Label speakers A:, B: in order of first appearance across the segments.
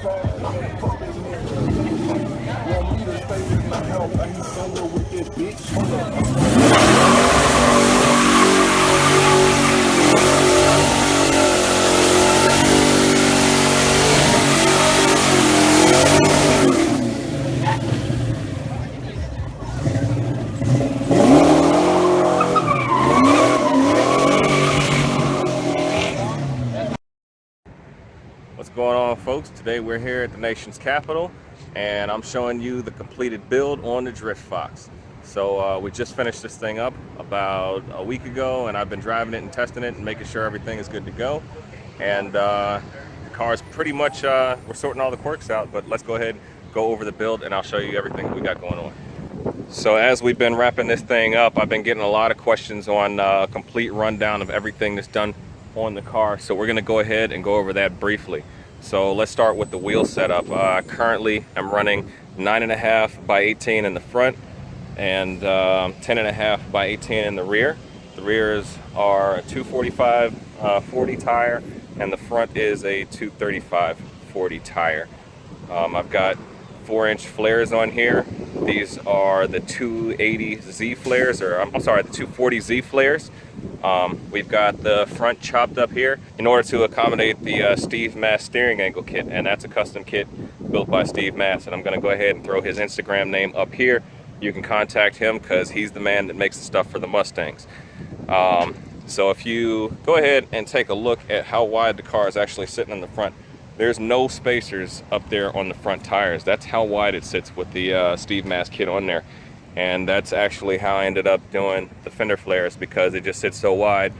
A: What's going on, folks? Today we're here at the nation's capital and I'm showing you the completed build on the Drift Fox. So we just finished this thing up about a week ago and I've been driving it and testing it and making sure everything is good to go. And the car's pretty much, we're sorting all the quirks out, but let's go ahead and go over the build and I'll show you everything we got going on. So as we've been wrapping this thing up, I've been getting a lot of questions on a complete rundown of everything that's done on the car. So we're gonna go ahead and go over that briefly. So let's start with the wheel setup. Currently I'm running 9.5 by 18 in the front and 10.5 by 18 in the rear. The rears are a 245 40 tire and the front is a 235 40 tire. I've got 4-inch flares on here. These are the 280Z flares, or I'm sorry, the 240Z flares. We've got the front chopped up here in order to accommodate the Steve Mass steering angle kit, and that's a custom kit built by Steve Mass, and I'm going to go ahead and throw his Instagram name up here. You can contact him because he's the man that makes the stuff for the Mustangs. So if you go ahead and take a look at how wide the car is actually sitting in the front, there's no spacers up there on the front tires. That's how wide it sits with the Steve Mass kit on there. And that's actually how I ended up doing the fender flares, because it just sits so wide.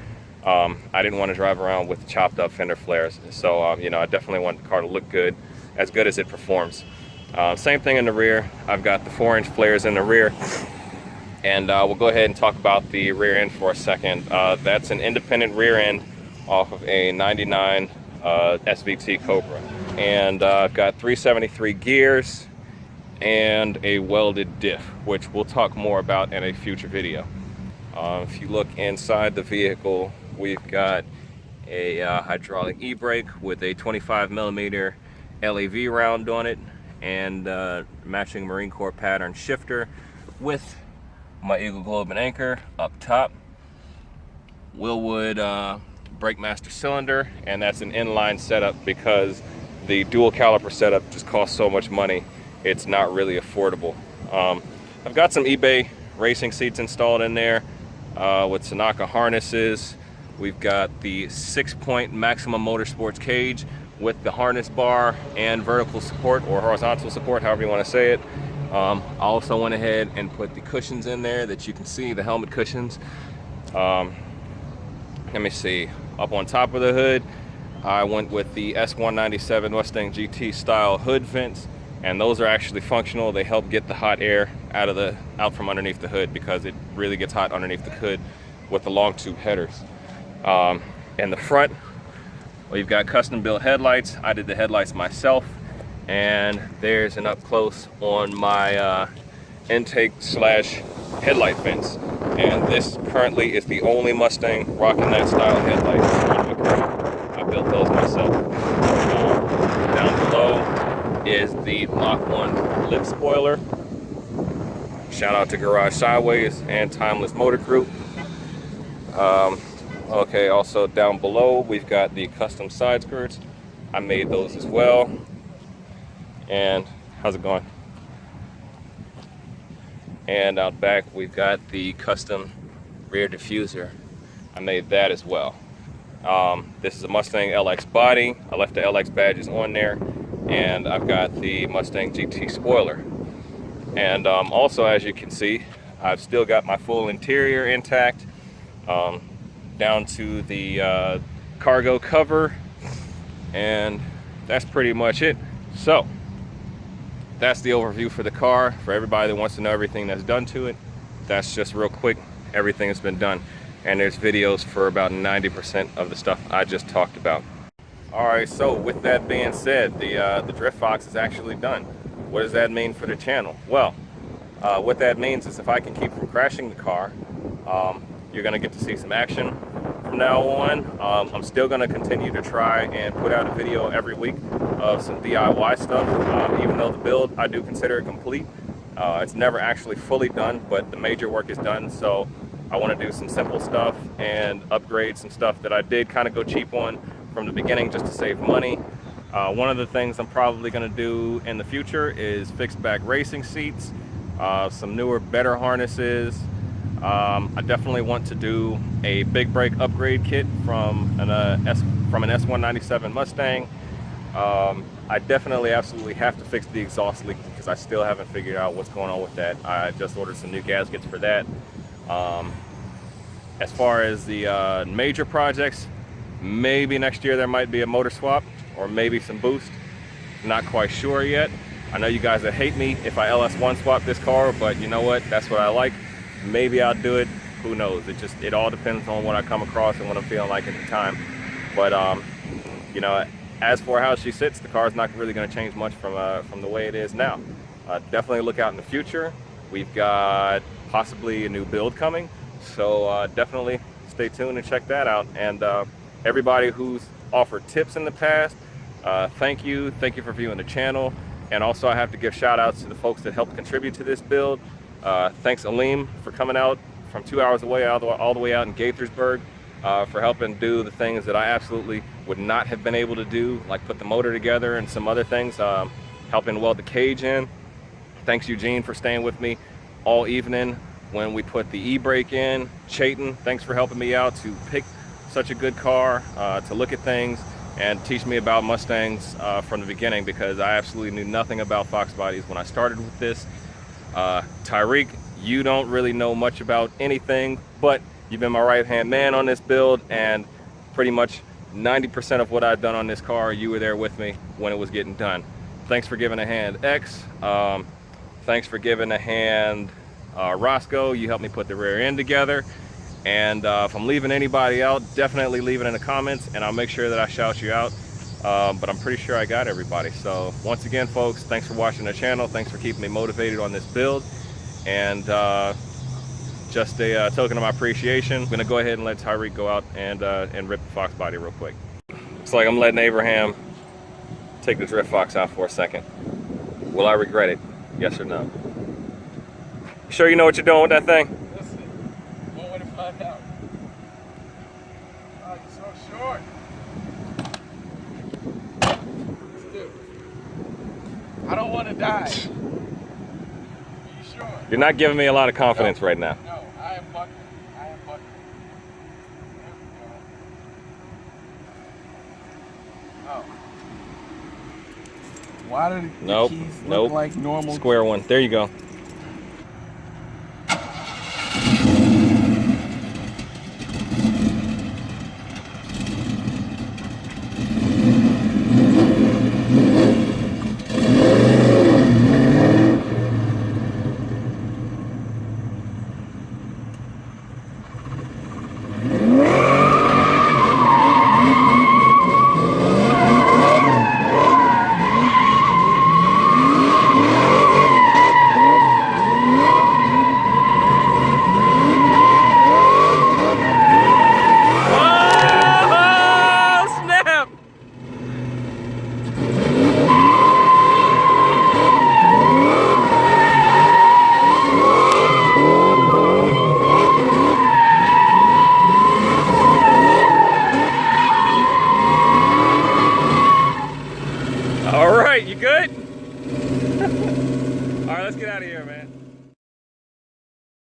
A: I didn't want to drive around with chopped up fender flares. So, you know, I definitely want the car to look good as it performs. Same thing in the rear. I've got the 4-inch flares in the rear. And we'll go ahead and talk about the rear end for a second. That's an independent rear end off of a 99 SVT Cobra. And I've got 373 gears and a welded diff, which we'll talk more about in a future video. If you look inside the vehicle, we've got a hydraulic e-brake with a 25mm LAV round on it and matching Marine Corps pattern shifter with my Eagle Globe and anchor up top. Willwood brake master cylinder, and that's an inline setup because the dual caliper setup just costs so much money. It's not really affordable. I've got some eBay racing seats installed in there with Tanaka harnesses. We've got the 6-point Maximum Motorsports cage with the harness bar and vertical support or horizontal support, however you want to say it. I also went ahead and put the cushions in there that you can see, the helmet cushions. Let me see, up on top of the hood, I went with the S197 Mustang GT style hood vents, and those are actually functional. They help get the hot air out from underneath the hood, because it really gets hot underneath the hood with the long tube headers. In the front, we've got custom built headlights. I did the headlights myself, and there's an up close on my intake / headlight vents. And this currently is the only Mustang rocking that style headlight. I built those myself. Down below is the Mach 1 lip spoiler. Shout out to Garage Sideways and Timeless Motor Group. Okay, also down below we've got the custom side skirts. I made those as well. And how's it going? And out back we've got the custom rear diffuser. I made that as well. This is a Mustang LX body. I left the LX badges on there, and I've got the Mustang GT spoiler. And also, as you can see, I've still got my full interior intact, down to the cargo cover, and that's pretty much it. So that's the overview for the car. For everybody that wants to know everything that's done to it, that's just real quick. Everything has been done, and there's videos for about 90% of the stuff I just talked about. All right, so with that being said, the Drift Fox is actually done. What does that mean for the channel? Well, what that means is if I can keep from crashing the car, you're gonna get to see some action from now on. I'm still going to continue to try and put out a video every week of some DIY stuff. Even though the build, I do consider it complete. It's never actually fully done, but the major work is done. So I want to do some simple stuff and upgrade some stuff that I did kind of go cheap on from the beginning just to save money. One of the things I'm probably going to do in the future is fixed back racing seats, some newer, better harnesses. I definitely want to do a big brake upgrade kit from an S197 Mustang. I definitely absolutely have to fix the exhaust leak because I still haven't figured out what's going on with that. I just ordered some new gaskets for that. As far as the major projects, maybe next year there might be a motor swap or maybe some boost. Not quite sure yet. I know you guys that hate me if I LS1 swap this car, but you know what? That's what I like. Maybe I'll do it. Who knows? It all depends on what I come across and what I'm feeling like at the time. But you know, as for how she sits, the car's not really going to change much from the way it is now. Definitely look out in the future. We've got possibly a new build coming, so definitely stay tuned and check that out. And everybody who's offered tips in the past, thank you for viewing the channel. And also I have to give shout outs to the folks that helped contribute to this build. Thanks Aleem for coming out from 2 hours away all the way out in Gaithersburg, for helping do the things that I absolutely would not have been able to do, like put the motor together and some other things, helping weld the cage in. Thanks Eugene for staying with me all evening when we put the e-brake in. Chayton, thanks for helping me out to pick such a good car, to look at things and teach me about Mustangs from the beginning, because I absolutely knew nothing about Fox bodies when I started with this. Tyreek, you don't really know much about anything, but you've been my right-hand man on this build, and pretty much 90% of what I've done on this car, you were there with me when it was getting done. Thanks for giving a hand, X. Thanks for giving a hand, Roscoe. You helped me put the rear end together. And if I'm leaving anybody out, definitely leave it in the comments, and I'll make sure that I shout you out. But I'm pretty sure I got everybody. So once again, folks, thanks for watching the channel. Thanks for keeping me motivated on this build. And just a token of my appreciation, I'm gonna go ahead and let Tyreek go out and rip the Fox body real quick. Looks like I'm letting Abraham take the Drift Fox out for a second. Will I regret it? Yes or no? You sure you know what you're doing with that thing?
B: Listen, one way to find out. Oh, you're so short. I don't want to die. Are you sure?
A: You're not giving me a lot of confidence right now.
B: No, I am bucking. I am bucking. There we go. Oh. Why do the keys look like normal?
A: Square one. There you go. All right, you good? All right, let's get out of here, man.